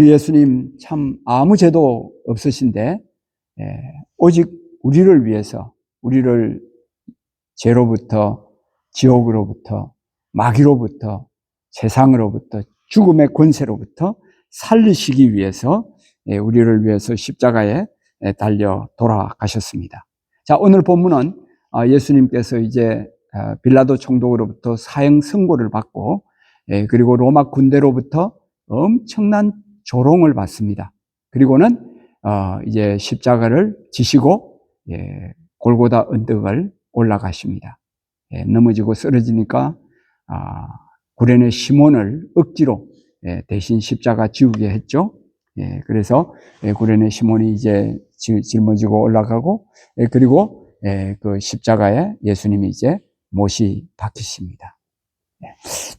예수님 참 아무 죄도 없으신데 오직 우리를 위해서, 우리를 죄로부터, 지옥으로부터, 마귀로부터, 세상으로부터, 죽음의 권세로부터 살리시기 위해서 우리를 위해서 십자가에 달려 돌아가셨습니다. 자, 오늘 본문은 예수님께서 이제 빌라도 총독으로부터 사형 선고를 받고 그리고 로마 군대로부터 엄청난 조롱을 받습니다. 그리고는 이제 십자가를 지시고 골고다 언덕을 올라가십니다. 넘어지고 쓰러지니까 구레네 시몬을 억지로 대신 십자가 지우게 했죠. 그래서 구레네 시몬이 이제 짊어지고 올라가고 그리고 그 십자가에 예수님이 이제 못이 박히십니다.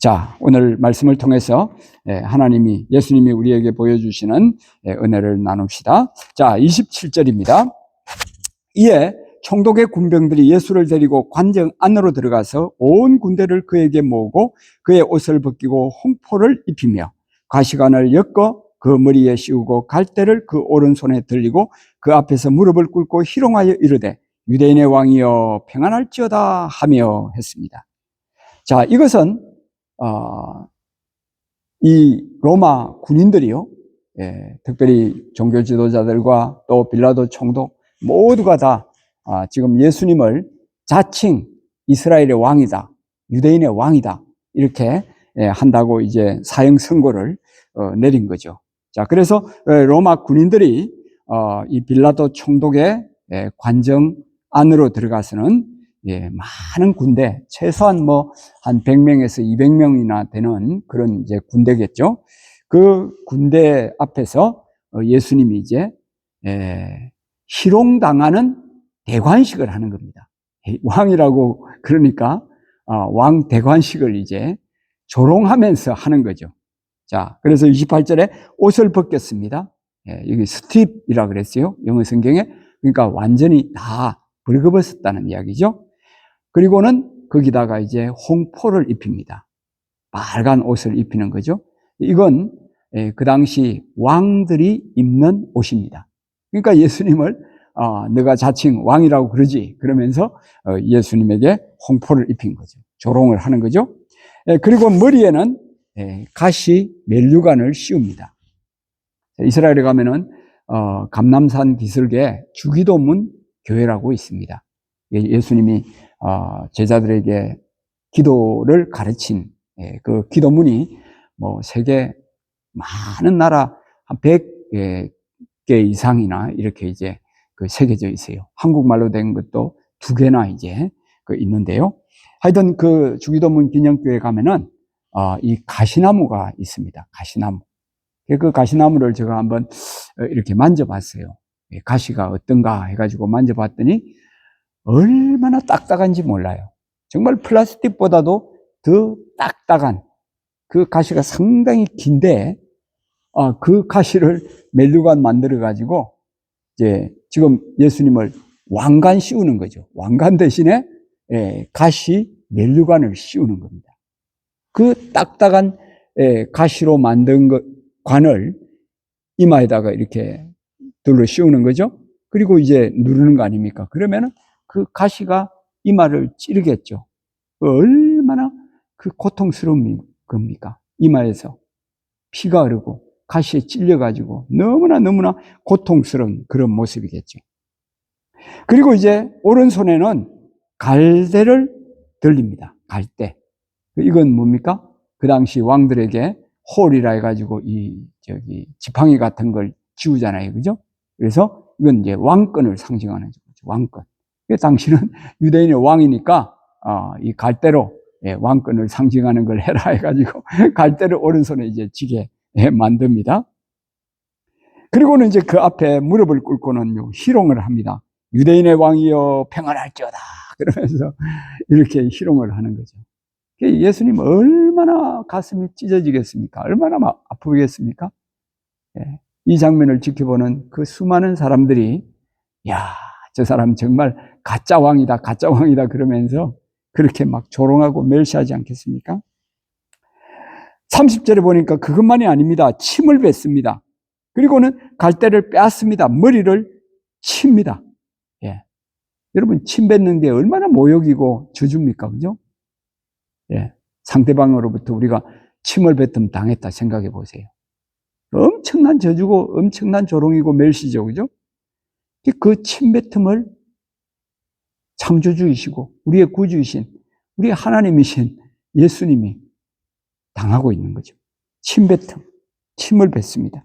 자, 오늘 말씀을 통해서 하나님이, 예수님이 우리에게 보여주시는 은혜를 나눕시다. 자, 27절입니다. 이에 총독의 군병들이 예수를 데리고 관정 안으로 들어가서 온 군대를 그에게 모으고 그의 옷을 벗기고 홍포를 입히며 가시관을 엮어 그 머리에 씌우고 갈대를 그 오른손에 들리고 그 앞에서 무릎을 꿇고 희롱하여 이르되 유대인의 왕이여 평안할지어다 하며 했습니다. 자, 이것은 이 로마 군인들이요, 특별히 종교 지도자들과 또 빌라도 총독 모두가 다 지금 예수님을 자칭 이스라엘의 왕이다, 유대인의 왕이다 이렇게 한다고 이제 사형 선고를 내린 거죠. 자, 그래서 로마 군인들이 이 빌라도 총독의 관정 안으로 들어가서는 많은 군대, 최소한 한 100명에서 200명이나 되는 그런 이제 군대겠죠. 그 군대 앞에서 예수님이 이제 희롱당하는 대관식을 하는 겁니다. 왕이라고 그러니까 왕 대관식을 이제 조롱하면서 하는 거죠. 자, 그래서 28절에 옷을 벗겼습니다. 여기 스트립이라 그랬어요, 영어 성경에. 그러니까 완전히 다 벌거벗었다는 이야기죠. 그리고는 거기다가 이제 홍포를 입힙니다. 빨간 옷을 입히는 거죠. 이건 그 당시 왕들이 입는 옷입니다. 그러니까 예수님을 너가 자칭 왕이라고 그러지 그러면서 예수님에게 홍포를 입힌 거죠. 조롱을 하는 거죠. 그리고 머리에는 가시 면류관을 씌웁니다. 이스라엘에 가면은 감람산 기슭에 주기도문 교회라고 있습니다. 예수님이 제자들에게 기도를 가르친 그 기도문이 세계 많은 나라 한 100개 이상이나 이렇게 이제 새겨져 있어요. 한국말로 된 것도 2개나 이제 있는데요. 하여튼 그 주기도문 기념교회 가면은 이 가시나무가 있습니다. 가시나무. 그 가시나무를 제가 한번 이렇게 만져봤어요. 가시가 어떤가 해가지고 만져봤더니 얼마나 딱딱한지 몰라요. 정말 플라스틱보다도 더 딱딱한 그 가시가 상당히 긴데, 그 가시를 면류관 만들어가지고, 이제 지금 예수님을 왕관 씌우는 거죠. 왕관 대신에, 가시 면류관을 씌우는 겁니다. 그 딱딱한, 가시로 만든 관을 이마에다가 이렇게 둘러 씌우는 거죠. 그리고 이제 누르는 거 아닙니까? 그러면은 그 가시가 이마를 찌르겠죠. 얼마나 그 고통스러운 겁니까? 이마에서 피가 흐르고 가시에 찔려가지고 너무나 고통스러운 그런 모습이겠죠. 그리고 이제 오른손에는 갈대를 들립니다. 갈대. 이건 뭡니까? 그 당시 왕들에게 홀이라 해가지고 지팡이 같은 걸 지우잖아요. 그죠? 그래서 이건 이제 왕권을 상징하는 거죠. 왕권. 당신은 유대인의 왕이니까 이 갈대로 왕권을 상징하는 걸 해라 해가지고 갈대를 오른손에 이제 쥐게 만듭니다. 그리고는 이제 그 앞에 무릎을 꿇고는 희롱을 합니다. 유대인의 왕이여 평안할지어다 그러면서 이렇게 희롱을 하는 거죠. 예수님 얼마나 가슴이 찢어지겠습니까? 얼마나 아프겠습니까? 이 장면을 지켜보는 그 수많은 사람들이 야, 저 사람 정말 가짜 왕이다 그러면서 그렇게 막 조롱하고 멸시하지 않겠습니까? 30절에 보니까 그것만이 아닙니다. 침을 뱉습니다. 그리고는 갈대를 빼앗습니다. 머리를 칩니다. 예. 여러분, 침 뱉는 게 얼마나 모욕이고 저주입니까? 그죠? 예. 상대방으로부터 우리가 침을 뱉으면 당했다 생각해 보세요. 엄청난 저주고 엄청난 조롱이고 멸시죠. 그죠? 그 침 뱉음을 창조주이시고 우리의 구주이신 우리의 하나님이신 예수님이 당하고 있는 거죠. 침 뱉음, 침을 뱉습니다.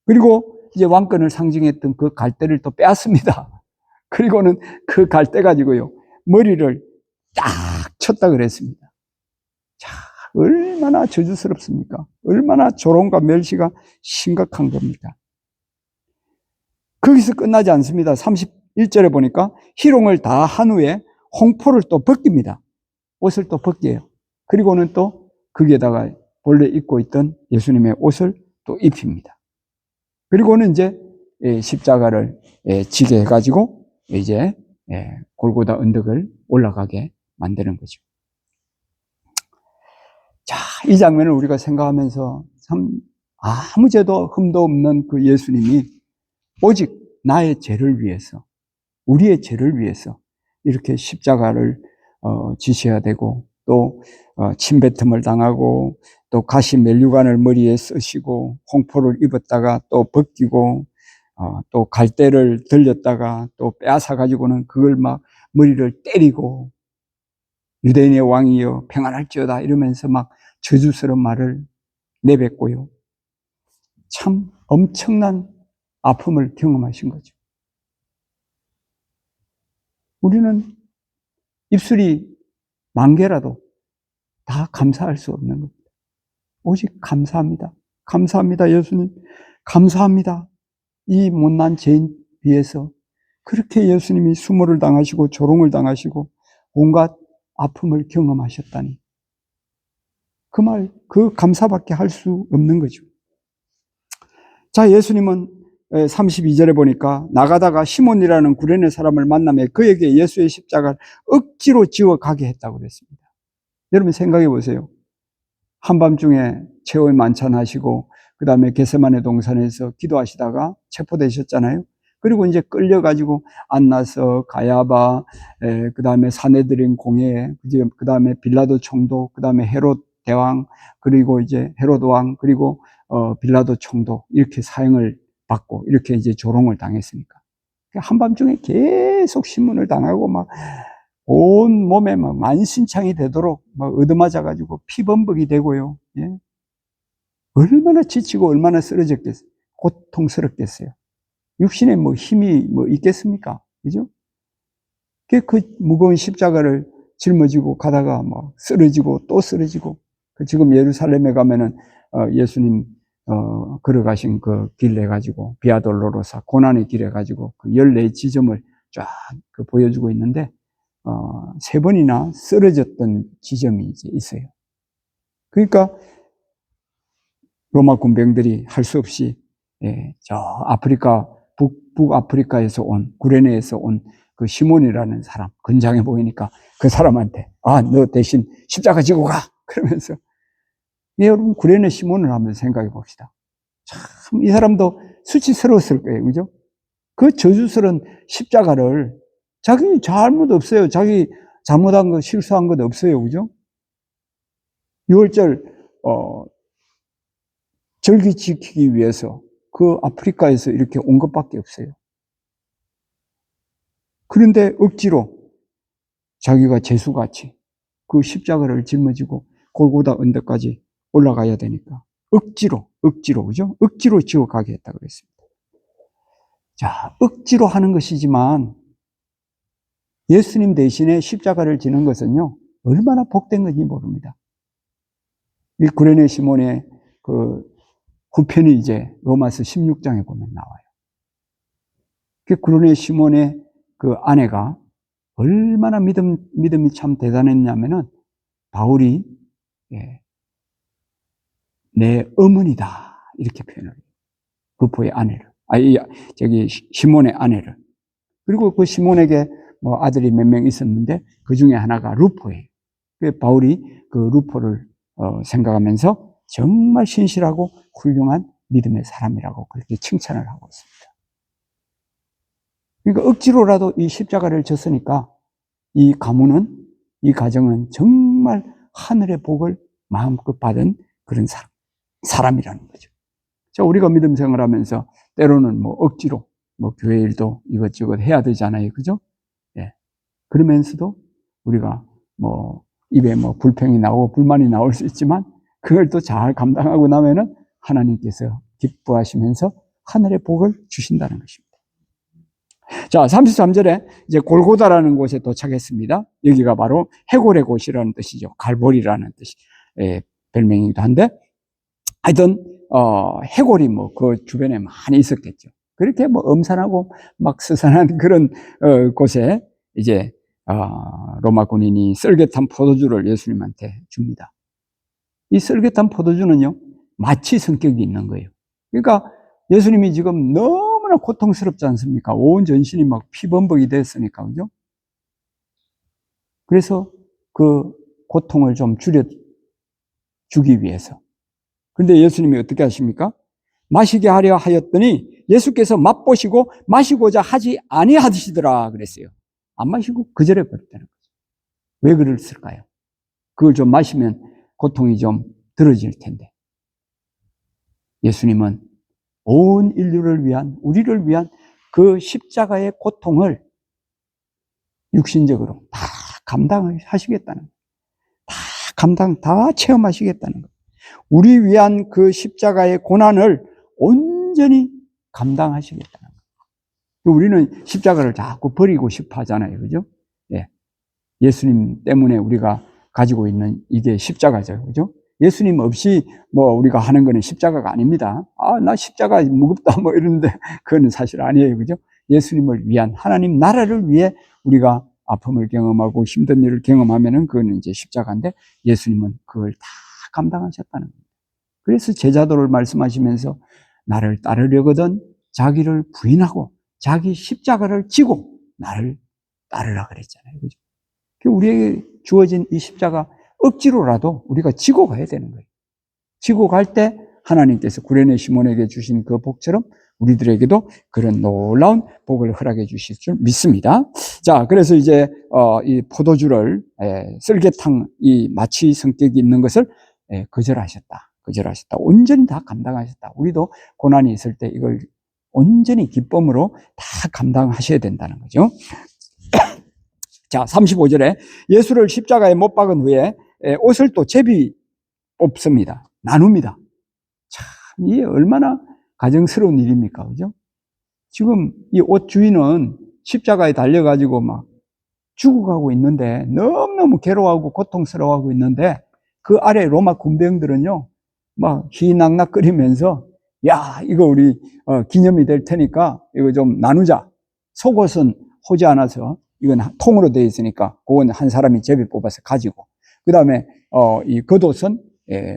그리고 이제 왕권을 상징했던 그 갈대를 또 빼앗습니다. 그리고는 그 갈대 가지고요, 머리를 딱 쳤다 그랬습니다. 자, 얼마나 저주스럽습니까? 얼마나 조롱과 멸시가 심각한 겁니까? 거기서 끝나지 않습니다. 31절에 보니까 희롱을 다 한 후에 홍포를 또 벗깁니다. 옷을 또 벗겨요. 그리고는 또 거기에다가 본래 입고 있던 예수님의 옷을 또 입힙니다. 그리고는 이제 십자가를 지게 해가지고 이제 골고다 언덕을 올라가게 만드는 거죠. 자, 이 장면을 우리가 생각하면서 참 아무 죄도 흠도 없는 그 예수님이 오직 나의 죄를 위해서, 우리의 죄를 위해서 이렇게 십자가를 지셔야 되고, 또 침뱉음을 당하고, 또 가시 면류관을 머리에 쓰시고, 홍포를 입었다가 또 벗기고, 또 갈대를 들렸다가 또 빼앗아 가지고는 그걸 막 머리를 때리고, 유대인의 왕이여 평안할지어다 이러면서 막 저주스러운 말을 내뱉고요. 참 엄청난 아픔을 경험하신 거죠. 우리는 입술이 만 개라도 다 감사할 수 없는 겁니다. 오직 감사합니다. 감사합니다, 예수님. 감사합니다. 이 못난 죄인 위해서 그렇게 예수님이 수모를 당하시고 조롱을 당하시고 온갖 아픔을 경험하셨다니. 그 말, 그 감사밖에 할 수 없는 거죠. 자, 예수님은 32절에 보니까 나가다가 시몬이라는 구레네 사람을 만나며 그에게 예수의 십자가를 억지로 지워 가게 했다고 그랬습니다. 여러분 생각해 보세요. 한밤중에 최후의 만찬하시고 그 다음에 겟세마네 동산에서 기도하시다가 체포되셨잖아요. 그리고 이제 끌려가지고 안나서, 가야바, 그 다음에 사내들인 공회, 그 다음에 빌라도 총독, 그 다음에 헤롯 대왕, 그리고 이제 헤롯 왕, 그리고 빌라도 총독 이렇게 사형을 받고 이렇게 이제 조롱을 당했으니까 한밤중에 계속 신문을 당하고 막 온 몸에 막 만신창이 되도록 막 얻어맞아 가지고 피범벅이 되고요. 예? 얼마나 지치고 얼마나 쓰러졌겠어요. 고통스럽겠어요. 육신에 뭐 힘이 뭐 있겠습니까? 그죠? 그 무거운 십자가를 짊어지고 가다가 막 쓰러지고 또 쓰러지고, 지금 예루살렘에 가면은 예수님 걸어가신 그 길에 가지고 비아 돌로로사 고난의 길에 가지고 그 14지점을 쫙 보여주고 있는데 3번이나 쓰러졌던 지점이 이제 있어요. 그러니까 로마 군병들이 할 수 없이 저 아프리카 북아프리카에서 온 구레네에서 온 그 시몬이라는 사람, 건장해 보이니까 그 사람한테 너 대신 십자가 지고 가 그러면서, 여러분 구레네 시몬을 한번 생각해 봅시다. 참 이 사람도 수치스러웠을 거예요, 그죠? 그 저주스러운 십자가를, 자기 잘못 없어요. 자기 잘못한 거, 실수한 것 없어요, 그죠? 6월절 절기 지키기 위해서 그 아프리카에서 이렇게 온 것밖에 없어요. 그런데 억지로 자기가 죄수같이 그 십자가를 짊어지고 골고다 언덕까지 올라가야 되니까 억지로, 그죠? 억지로 지어가게 했다고 그랬습니다. 자, 억지로 하는 것이지만 예수님 대신에 십자가를 지는 것은요, 얼마나 복된 건지 모릅니다. 이 구레네 시몬의 그 후편이 이제 로마서 16장에 보면 나와요. 그 구레네 시몬의 그 아내가 얼마나 믿음이 참 대단했냐면은 바울이 내 어머니다 이렇게 표현을 해요. 루포의 아내를, 시몬의 아내를. 그리고 그 시몬에게 뭐 아들이 몇 명 있었는데 그 중에 하나가 루포예요. 그 바울이 그 루포를 생각하면서 정말 신실하고 훌륭한 믿음의 사람이라고 그렇게 칭찬을 하고 있습니다. 그러니까 억지로라도 이 십자가를 졌으니까 이 가문은, 이 가정은 정말 하늘의 복을 마음껏 받은 그런 사람이라는 거죠. 자, 우리가 믿음 생활하면서 때로는 뭐 억지로 뭐 교회 일도 이것저것 해야 되잖아요. 그죠? 예. 그러면서도 우리가 뭐 입에 뭐 불평이 나오고 불만이 나올 수 있지만 그걸 또 잘 감당하고 나면은 하나님께서 기뻐하시면서 하늘의 복을 주신다는 것입니다. 자, 33절에 이제 골고다라는 곳에 도착했습니다. 여기가 바로 해골의 곳이라는 뜻이죠. 갈보리라는 뜻이 별명이기도 한데, 하여튼 해골이 뭐 그 주변에 많이 있었겠죠. 그렇게 뭐 엄산하고 막 스산한 그런 곳에 이제 로마 군인이 썰get한 포도주를 예수님한테 줍니다. 이 썰get한 포도주는요, 마취 성격이 있는 거예요. 그러니까 예수님이 지금 너무나 고통스럽지 않습니까? 온 전신이 막 피범벅이 됐으니까, 그죠? 그래서 그 고통을 좀 줄여주기 위해서. 근데 예수님이 어떻게 하십니까? 마시게 하려 하였더니 예수께서 맛보시고 마시고자 하지 아니하시더라 그랬어요. 안 마시고 그 절에 버렸다는 거죠. 왜 그랬을까요? 그걸 좀 마시면 고통이 좀 덜어질 텐데. 예수님은 온 인류를 위한, 우리를 위한 그 십자가의 고통을 육신적으로 다 감당하시겠다는 거예요. 다 체험하시겠다는 거예요. 우리 위한 그 십자가의 고난을 온전히 감당하시겠다는 거예요. 우리는 십자가를 자꾸 버리고 싶어 하잖아요. 그죠? 예. 예수님 때문에 우리가 가지고 있는 이게 십자가죠. 그죠? 예수님 없이 뭐 우리가 하는 거는 십자가가 아닙니다. 나 십자가 무겁다 뭐 이러는데 그건 사실 아니에요. 그죠? 예수님을 위한 하나님 나라를 위해 우리가 아픔을 경험하고 힘든 일을 경험하면은 그거는 이제 십자가인데 예수님은 그걸 다 감당하셨다는 겁니다. 그래서 제자도를 말씀하시면서 나를 따르려거든 자기를 부인하고 자기 십자가를 지고 나를 따르라 그랬잖아요. 그죠? 우리에게 주어진 이 십자가 억지로라도 우리가 지고 가야 되는 거예요. 지고 갈 때 하나님께서 구레네 시몬에게 주신 그 복처럼 우리들에게도 그런 놀라운 복을 허락해 주실 줄 믿습니다. 자, 그래서 이제 이 포도주를 썰개탕 이 마취 성격이 있는 것을 거절하셨다. 온전히 다 감당하셨다. 우리도 고난이 있을 때 이걸 온전히 기쁨으로 다 감당하셔야 된다는 거죠. 자, 35절에 예수를 십자가에 못 박은 후에 옷을 또 제비 뽑습니다. 나눕니다. 참, 이게 얼마나 가정스러운 일입니까? 그죠? 지금 이 옷 주인은 십자가에 달려가지고 막 죽어가고 있는데 너무너무 괴로워하고 고통스러워하고 있는데 그 아래 로마 군병들은요, 막 희낙낙거리면서 야, 이거 우리 기념이 될 테니까 이거 좀 나누자. 속옷은 호지 않아서 이건 통으로 되어 있으니까 그건 한 사람이 제비 뽑아서 가지고 그 다음에 이 겉옷은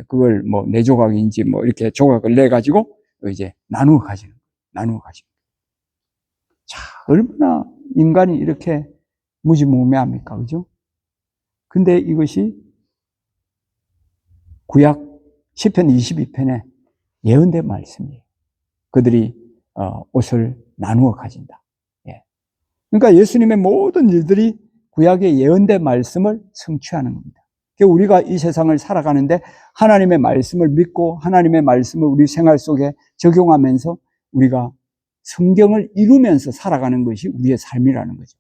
그걸 뭐 네 조각인지 뭐 이렇게 조각을 내 가지고 이제 나누어 가지는 거예요. 자, 얼마나 인간이 이렇게 무지무매합니까? 그죠? 근데 이것이 구약 시편 22편에 예언된 말씀이에요. 그들이 옷을 나누어 가진다. 그러니까 예수님의 모든 일들이 구약의 예언된 말씀을 성취하는 겁니다. 우리가 이 세상을 살아가는데 하나님의 말씀을 믿고 하나님의 말씀을 우리 생활 속에 적용하면서 우리가 성경을 이루면서 살아가는 것이 우리의 삶이라는 거죠.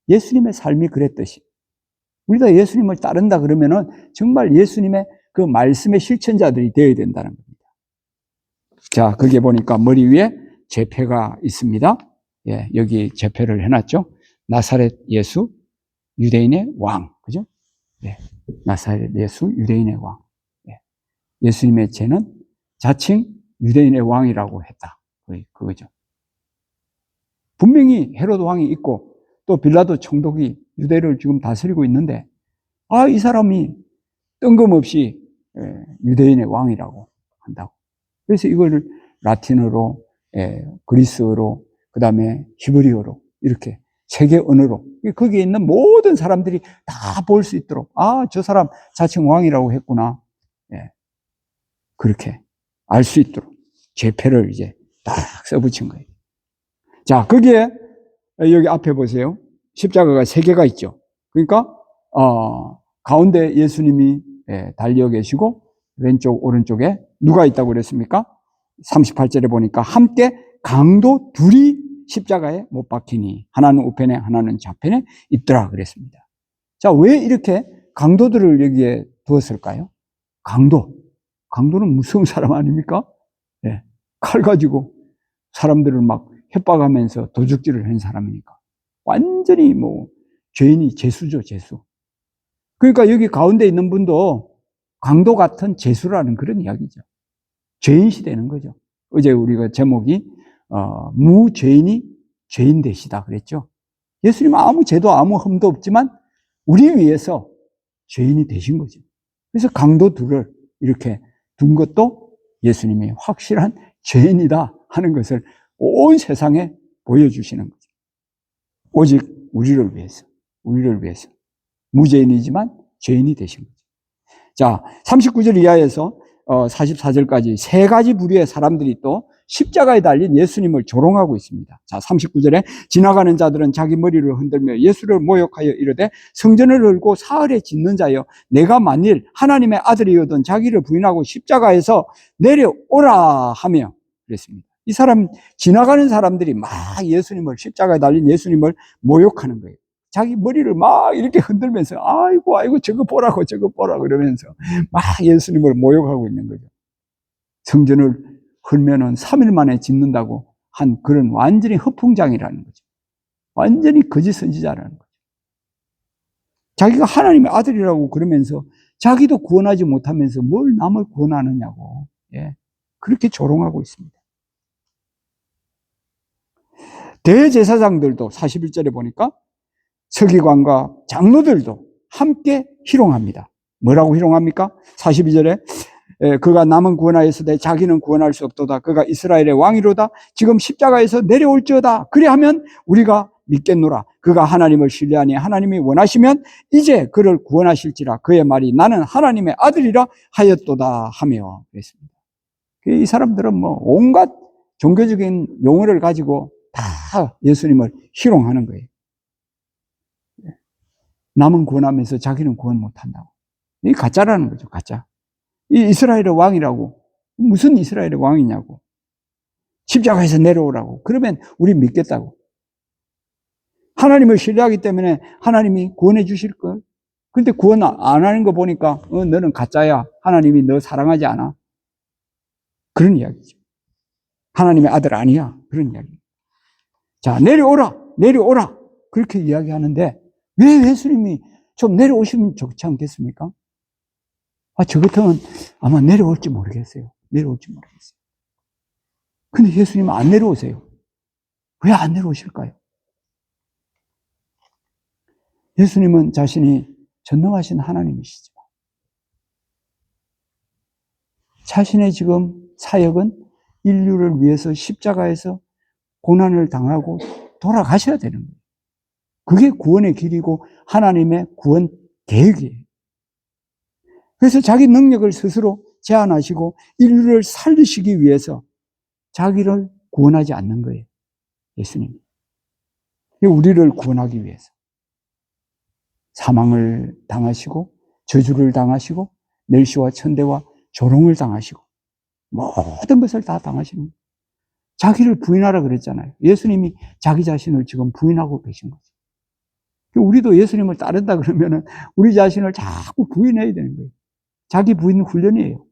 예수님의 삶이 그랬듯이 우리가 예수님을 따른다 그러면은 정말 예수님의 그 말씀의 실천자들이 되어야 된다는 겁니다. 자, 거기에 보니까 머리 위에 제패가 있습니다. 예, 여기 제패를 해놨죠. 나사렛 예수, 유대인의 왕, 그죠? 예, 나사렛 예수, 유대인의 왕. 예, 예수님의 죄는 자칭 유대인의 왕이라고 했다. 그거죠. 분명히 헤로드 왕이 있고 또 빌라도 총독이 유대를 지금 다스리고 있는데 이 사람이 뜬금없이 유대인의 왕이라고 한다고. 그래서 이걸 라틴어로, 그리스어로, 그 다음에 히브리어로 이렇게 세계 언어로 거기에 있는 모든 사람들이 다 볼 수 있도록 저 사람 자칭 왕이라고 했구나. 그렇게 알 수 있도록 죄패를 이제 딱 써붙인 거예요. 자, 거기에 여기 앞에 보세요. 십자가가 3개가 있죠. 그러니까 가운데 예수님이 달려 계시고 왼쪽 오른쪽에 누가 있다고 그랬습니까? 38절에 보니까 함께 강도 둘이 십자가에 못 박히니 하나는 우편에 하나는 좌편에 있더라 그랬습니다. 자, 왜 이렇게 강도들을 여기에 두었을까요? 강도는 무서운 사람 아닙니까? 네, 칼 가지고 사람들을 막 협박하면서 도둑질을 한 사람이니까 완전히 뭐 죄인이 죄수죠, 죄수. 그러니까 여기 가운데 있는 분도 강도 같은 죄수라는 그런 이야기죠. 죄인시 되는 거죠. 어제 우리가 제목이 무죄인이 죄인 되시다 그랬죠. 예수님은 아무 죄도 아무 흠도 없지만 우리 위해서 죄인이 되신 거죠. 그래서 강도 둘을 이렇게 둔 것도 예수님이 확실한 죄인이다 하는 것을 온 세상에 보여주시는 거죠. 오직 우리를 위해서 무죄인이지만 죄인이 되신 거죠. 자, 39절 이하에서 44절까지 3가지 부류의 사람들이 또 십자가에 달린 예수님을 조롱하고 있습니다. 자, 39절에 지나가는 자들은 자기 머리를 흔들며 예수를 모욕하여 이르되 성전을 헐고 사흘에 짓는 자여 내가 만일 하나님의 아들이거든 자기를 부인하고 십자가에서 내려오라 하며 그랬습니다. 이 사람, 지나가는 사람들이 막 예수님을, 십자가에 달린 예수님을 모욕하는 거예요. 자기 머리를 막 이렇게 흔들면서 아이고 저거 보라고 그러면서 막 예수님을 모욕하고 있는 거죠. 성전을 헐면은 3일 만에 짓는다고 한 그런 완전히 허풍장이라는 거죠. 완전히 거짓 선지자라는 거죠. 자기가 하나님의 아들이라고 그러면서 자기도 구원하지 못하면서 뭘 남을 구원하느냐고, 그렇게 조롱하고 있습니다. 대제사장들도 41절에 보니까 서기관과 장로들도 함께 희롱합니다. 뭐라고 희롱합니까? 42절에 그가 남은 구원하였으되 자기는 구원할 수 없도다. 그가 이스라엘의 왕이로다. 지금 십자가에서 내려올지어다. 그리하면 우리가 믿겠노라. 그가 하나님을 신뢰하니 하나님이 원하시면 이제 그를 구원하실지라. 그의 말이 나는 하나님의 아들이라 하였도다 하며 그랬습니다. 이 사람들은 뭐 온갖 종교적인 용어를 가지고 다 예수님을 희롱하는 거예요. 남은 구원하면서 자기는 구원 못한다고. 이게 가짜라는 거죠, 가짜. 이 이스라엘의 왕이라고. 무슨 이스라엘의 왕이냐고. 십자가에서 내려오라고. 그러면 우리 믿겠다고. 하나님을 신뢰하기 때문에 하나님이 구원해 주실 걸. 근데 구원 안 하는 거 보니까 너는 가짜야. 하나님이 너 사랑하지 않아. 그런 이야기죠. 하나님의 아들 아니야. 그런 이야기. 자, 내려오라. 그렇게 이야기하는데 왜 예수님이 좀 내려오시면 좋지 않겠습니까? 저 같으면 아마 내려올지 모르겠어요. 근데 예수님은 안 내려오세요. 왜 안 내려오실까요? 예수님은 자신이 전능하신 하나님이시죠. 자신의 지금 사역은 인류를 위해서 십자가에서 고난을 당하고 돌아가셔야 되는 거예요. 그게 구원의 길이고 하나님의 구원 계획이에요. 그래서 자기 능력을 스스로 제한하시고 인류를 살리시기 위해서 자기를 구원하지 않는 거예요. 예수님이. 우리를 구원하기 위해서. 사망을 당하시고 저주를 당하시고 멸시와 천대와 조롱을 당하시고 모든 것을 다 당하시는 거예요. 자기를 부인하라 그랬잖아요. 예수님이 자기 자신을 지금 부인하고 계신 거죠. 우리도 예수님을 따른다 그러면은 우리 자신을 자꾸 부인해야 되는 거예요. 자기 부인 훈련이에요.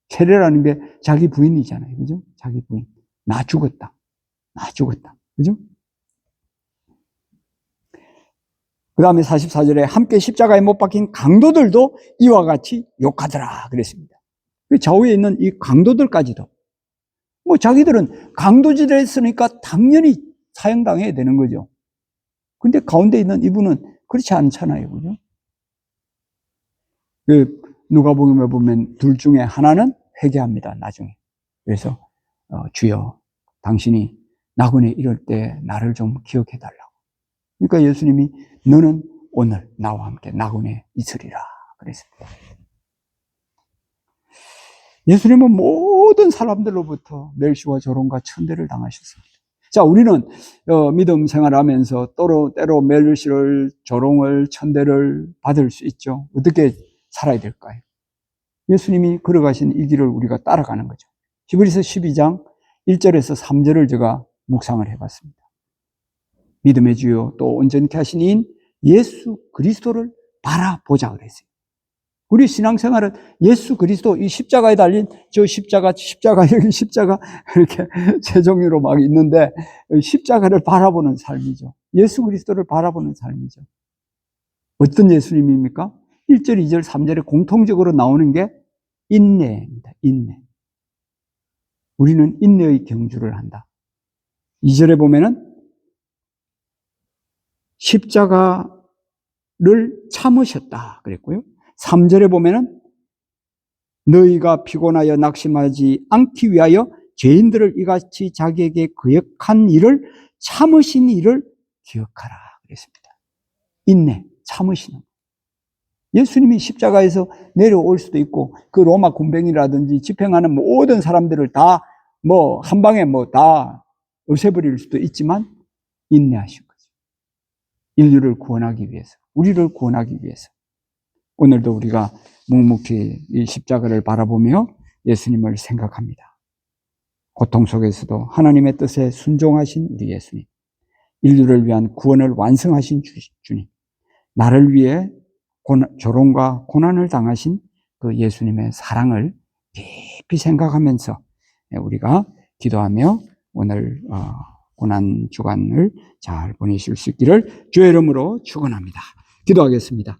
세례라는 게 자기 부인이잖아요. 그죠? 자기 부인. 나 죽었다. 그죠? 그 다음에 44절에 함께 십자가에 못 박힌 강도들도 이와 같이 욕하더라 그랬습니다. 좌우에 있는 이 강도들까지도 자기들은 강도질을 했으니까 당연히 사형당해야 되는 거죠. 근데 가운데 있는 이분은 그렇지 않잖아요. 그죠? 누가복음에 보면 둘 중에 하나는 회개합니다. 나중에. 그래서 주여 당신이 나그네 이럴 때 나를 좀 기억해 달라고. 그러니까 예수님이 너는 오늘 나와 함께 나그네 있으리라 그랬습니다. 예수님은 모든 사람들로부터 멸시와 조롱과 천대를 당하셨습니다. 자, 우리는 믿음 생활하면서 때로 멸시를, 조롱을, 천대를 받을 수 있죠. 어떻게 살아야 될까요? 예수님이 걸어가신 이 길을 우리가 따라가는 거죠. 히브리서 12장 1절에서 3절을 제가 묵상을 해봤습니다. 믿음의 주요 또 온전케 하신 이인 예수 그리스도를 바라보자 그랬어요. 우리 신앙생활은 예수 그리스도, 이 십자가에 달린 저 십자가 여기 십자가 이렇게 세 종류로 막 있는데 십자가를 바라보는 삶이죠. 예수 그리스도를 바라보는 삶이죠. 어떤 예수님입니까? 1절, 2절, 3절에 공통적으로 나오는 게 인내입니다. 인내. 우리는 인내의 경주를 한다. 2절에 보면은 십자가를 참으셨다 그랬고요. 3절에 보면은 너희가 피곤하여 낙심하지 않기 위하여 죄인들을 이같이 자기에게 거역한 일을 참으신 일을 기억하라 그랬습니다. 인내, 참으시는. 예수님이 십자가에서 내려올 수도 있고 그 로마 군병이라든지 집행하는 모든 사람들을 다 한 방에 다 없애버릴 수도 있지만 인내하신 거죠. 인류를 구원하기 위해서, 우리를 구원하기 위해서. 오늘도 우리가 묵묵히 이 십자가를 바라보며 예수님을 생각합니다. 고통 속에서도 하나님의 뜻에 순종하신 우리 예수님, 인류를 위한 구원을 완성하신 주님, 나를 위해 조롱과 고난을 당하신 그 예수님의 사랑을 깊이 생각하면서 우리가 기도하며 오늘 고난 주간을 잘 보내실 수 있기를 주의 이름으로 축원합니다. 기도하겠습니다.